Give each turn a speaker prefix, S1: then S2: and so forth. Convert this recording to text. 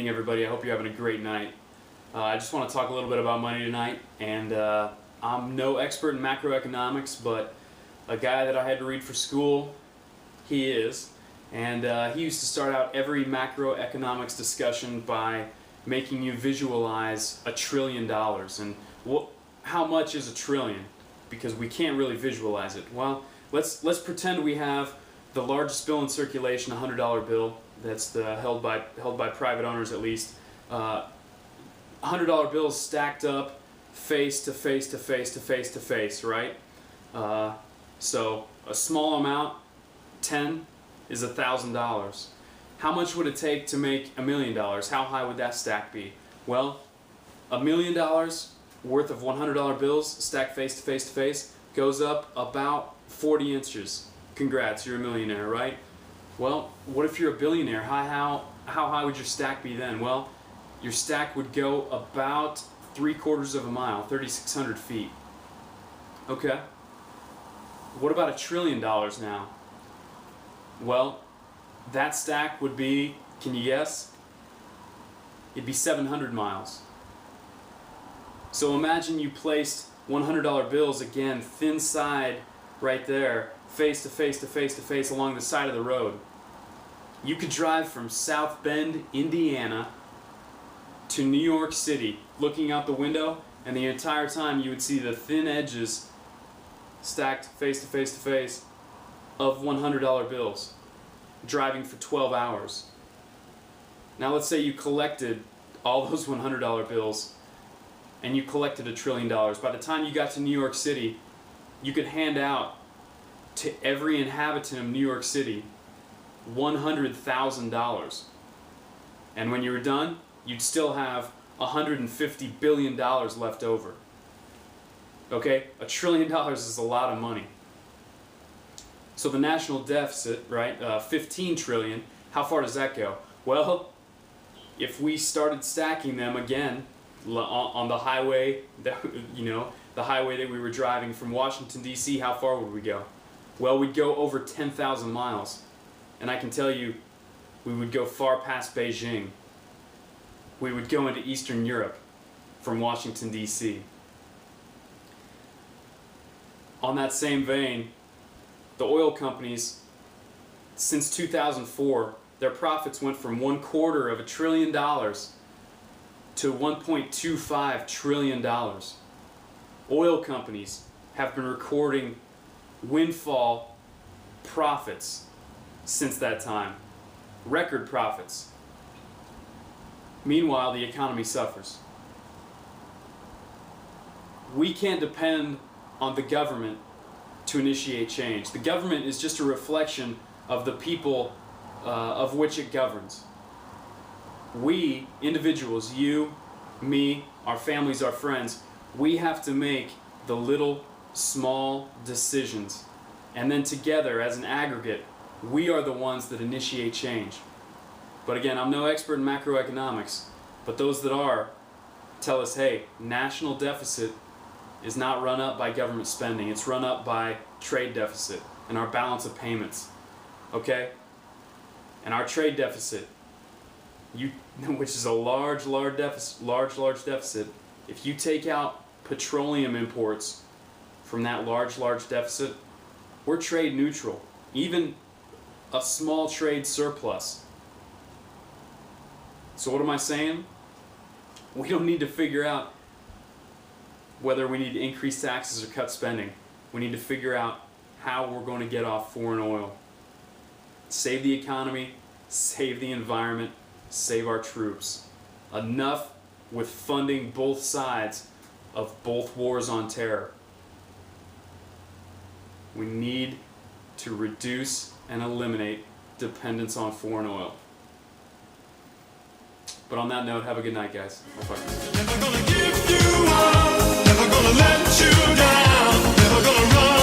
S1: evening, everybody. I hope you're having a great night. I just want to talk a little bit about money tonight, and I'm no expert in macroeconomics, but a guy that I had to read for school, he is, and he used to start out every macroeconomics discussion by making you visualize $1 trillion. And how much is $1 trillion? Because we can't really visualize it. Well, let's pretend we have the largest bill in circulation, a $100 bill. That's held by private owners at least. $100 bills stacked up, face to face to face to face to face, right? So a small amount, 10, is $1,000. How much would it take to make $1 million? How high would that stack be? Well, $1 million worth of $100 bills stacked face to face to face goes up about 40 inches. Congrats, you're a millionaire, right? Well, what if you're a billionaire? How high would your stack be then? Well, your stack would go about 3/4 of a mile, 3,600 feet. Okay. What about $1 trillion now? Well, that stack would be, can you guess? It'd be 700 miles. So imagine you placed $100 bills, again, thin side right there, face to face to face to face along the side of the road. You could drive from South Bend, Indiana to New York City, looking out the window, and the entire time you would see the thin edges stacked face to face to face of $100 bills, driving for 12 hours. Now let's say you collected all those $100 bills and you collected $1 trillion. By the time you got to New York City, you could hand out to every inhabitant of New York City $100,000. And when you were done, you'd still have $150 billion left over. Okay? $1 trillion is a lot of money. So the national deficit, right, 15 trillion, how far does that go? Well, if we started stacking them again on the highway, the highway that we were driving from Washington, D.C., how far would we go? Well, we'd go over 10,000 miles. And I can tell you, we would go far past Beijing. We would go into Eastern Europe from Washington, D.C. On that same vein, the oil companies, since 2004, their profits went from $250 billion to $1.25 trillion. Oil companies have been recording windfall profits since that time. Record profits. Meanwhile, the economy suffers. We can't depend on the government to initiate change. The government is just a reflection of the people of which it governs. We, individuals, you, me, our families, our friends, we have to make the little, small decisions. And then together, as an aggregate, we are the ones that initiate change. But again, I'm no expert in macroeconomics, but those that are tell us, hey, national deficit is not run up by government spending. It's run up by trade deficit and our balance of payments. Okay? And our trade deficit, which is a large deficit, if you take out petroleum imports from that large deficit, we're trade neutral. Even a small trade surplus. So what am I saying? We don't need to figure out whether we need to increase taxes or cut spending. We need to figure out how we're going to get off foreign oil. Save the economy, save the environment, save our troops. Enough with funding both sides of both wars on terror. We need to reduce and eliminate dependence on foreign oil. But on that note, have a good night, guys. Never gonna give you up, never gonna let you down, never gonna run